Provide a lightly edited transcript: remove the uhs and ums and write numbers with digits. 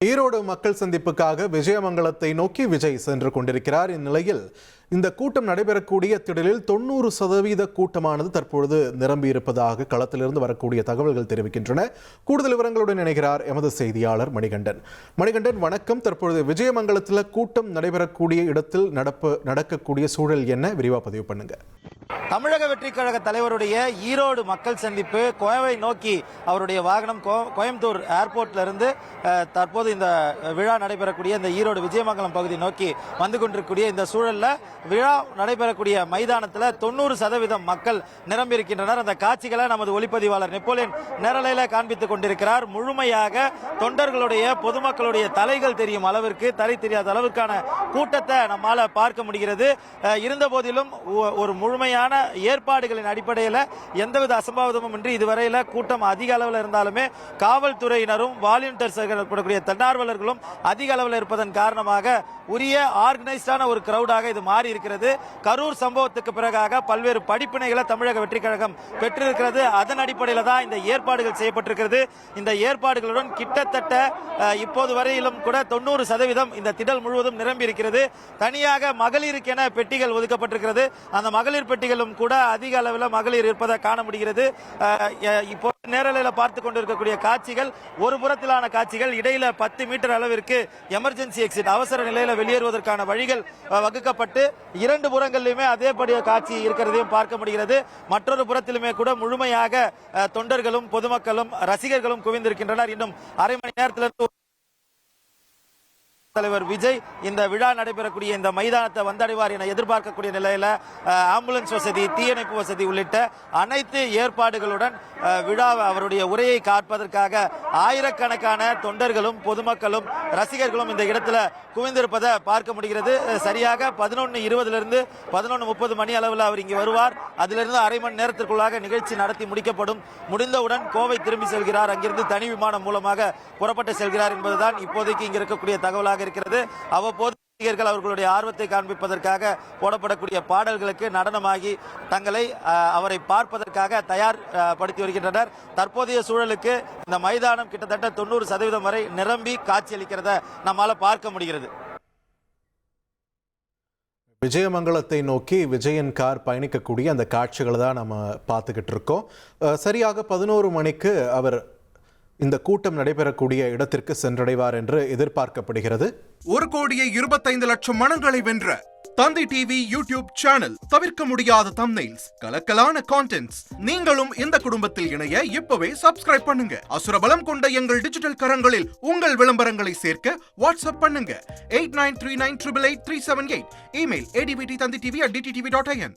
ஈரோடு மக்கள் சந்திப்புக்காக விஜயமங்கலத்தை நோக்கி விஜய் சென்று கொண்டிருக்கிறார். இந்நிலையில் இந்த கூட்டம் நடைபெறக்கூடிய திடலில் 90% கூட்டமானது தற்பொழுது நிரம்பியிருப்பதாக களத்திலிருந்து வரக்கூடிய தகவல்கள் தெரிவிக்கின்றன. கூடுதல் விவரங்களுடன் இணைகிறார் எமது செய்தியாளர் மணிகண்டன். மணிகண்டன், வணக்கம். தற்பொழுது விஜயமங்கலத்தில் கூட்டம் நடைபெறக்கூடிய இடத்தில் நடக்கக்கூடிய சூழல் என்ன? விரிவாக பதிவு பண்ணுங்க. தமிழக வெற்றி கழக தலைவருடைய ஈரோடு மக்கள் சந்திப்பு கோவை நோக்கி அவருடைய வாகனம் கோயம்புத்தூர் ஏர்போர்ட்ல இருந்து தற்போது இந்த விழா நடைபெறக்கூடிய இந்த ஈரோடு விஜயமங்கலம் பகுதி நோக்கி வந்து கொண்டிருக்கக்கூடிய இந்த சூழல்ல விழா நடைபெறக்கூடிய மைதானத்தில் 90% மக்கள் நிரம்பியிருக்கின்றனர். அந்த காட்சிகளை நமது ஒளிப்பதிவாளர் நெப்போலியன் நேரலையில காண்பித்துக் கொண்டிருக்கிறார். முழுமையாக தொண்டர்களுடைய பொதுமக்களுடைய தலைகள் தெரியும் அளவிற்கு, தலை தெரியாத அளவிற்கான கூட்டத்தை நம்மால பார்க்க முடிகிறது. இருந்த போதிலும் ஒரு முழுமையான ஏற்பாடுகளின் அடிப்படையில் எந்தவித அசம்பாவிதமும் இன்றி இதுவரையில கூட்டம் அதிக அளவில் இருந்தாலுமே காவல்துறையினரும் வாலண்டியர்ஸ் தன்னார்வலர்களும் அதிக அளவில் இருப்பதன் காரணமாக உரிய ஆர்கனைஸ்டான ஒரு கிரௌடாக இது மாறி இருக்கிறது. கரூர் சம்பவத்துக்கு பிறகாக பல்வேறு படிப்பினைகளை தமிழக வெற்றி கழகம் பெற்றிருக்கிறது. அதன் அடிப்படையில் தான் இந்த ஏற்பாடுகள் செய்யப்பட்டிருக்கிறது. இந்த ஏற்பாடுகளுடன் கிட்டத்தட்ட இப்போது வரையிலும் கூட 90% இந்த திடல் முழுவதும் நிரம்பி இருக்கிறது. தனியாக மகளிருக்கென பெட்டிகள் ஒதுக்கப்பட்டிருக்கிறது. அந்த மகளிர் பெட்டிகளும் கூட அதிக அளவில் மகளிர் இருப்பதை காண முடிகிறது. இப்போ நேரலையில் பார்த்துக் கொண்டிருக்கக்கூடிய காட்சிகள் ஒரு புறத்திலான காட்சிகள், இடையில 10 மீட்டர் அளவிற்கு எமர்ஜென்சி எக்ஸிட் அவசர நிலையில வெளியேறுவதற்கான வழிகள் வகுக்கப்பட்டு இரண்டு புறங்களிலுமே அதேபடி காட்சி இருக்கிறதையும் பார்க்க முடிகிறது. மற்றொரு புறத்திலுமே கூட முழுமையாக தொண்டர்களும் பொதுமக்களும் ரசிகர்களும் குவிந்திருக்கின்றனர். இன்னும் அரை மணி நேரத்திலிருந்து தலைவர் விஜய் இந்த விழா நடைபெறக்கூடிய இந்த மைதானத்தை வந்தடைவார் என எதிர்பார்க்கக்கூடிய நிலையில ஆம்புலன்ஸ் வசதி, தீயணைப்பு வசதி உள்ளிட்ட அனைத்து ஏற்பாடுகளுடன் விழா அவருடைய உரையை காப்பதற்காக ஆயிரக்கணக்கான தொண்டர்களும் பொதுமக்களும் ரசிகர்களும் இந்த இடத்துல குவிந்திருப்பதை பார்க்க முடிகிறது. சரியாக 11:20 11:30 மணி அளவில் அவர் இங்கு வருவார். அதிலிருந்து அரை மணி நேரத்திற்குள்ளாக நிகழ்ச்சி நடத்தி முடிக்கப்படும். முடிந்தவுடன் கோவை திரும்பி செல்கிறார். அங்கிருந்து தனி விமானம் மூலமாக புறப்பட்டு செல்கிறார் என்பதுதான் இப்போதைக்கு இங்கு இருக்கக்கூடிய தகவலாக இருக்கிறது. அவ்வப்போது ரசிகர்கள் அவர்களுடைய ஆர்வத்தை காண்பிப்பதற்காக போடப்படக்கூடிய பாடல்களுக்கு நடனமாகி தங்களை அவரை பார்ப்பதற்காக தயார்படுத்தி வருகின்றனர். தற்போதைய சூழலுக்கு இந்த மைதானம் கிட்டத்தட்ட 90% வரை நிரம்பி காட்சியளிக்கிறத நம்மால பார்க்க முடிகிறது. விஜயமங்கலத்தை நோக்கி விஜயன் கார் பயணிக்கக்கூடிய அந்த காட்சிகளை தான் நம்ம பார்த்துக்கிட்டு இருக்கோம். சரியாக 11 மணிக்கு அவர் இந்த கூட்டம் நடைபெறக்கூடிய இடத்திற்கு சென்றடைவார் என்று எதிர்பார்க்கப்படுகிறது. 1,25,00,000 மனங்களை வென்ற தந்தி டிவி யூடியூப் சேனல். தவிர்க்க முடியாத தம்ப்நெயில்ஸ், கலக்கலான கான்டென்ட்ஸ். நீங்களும் இந்த குடும்பத்தில் இணைய இப்பவே சப்ஸ்கிரைப் பண்ணுங்க. அசுரபலம் கொண்ட எங்கள் டிஜிட்டல் கரங்களில் உங்கள் விளம்பரங்களை சேர்க்க வாட்ஸ்அப் பண்ணுங்க. 8939888378. Email advttanditv@dttv.in.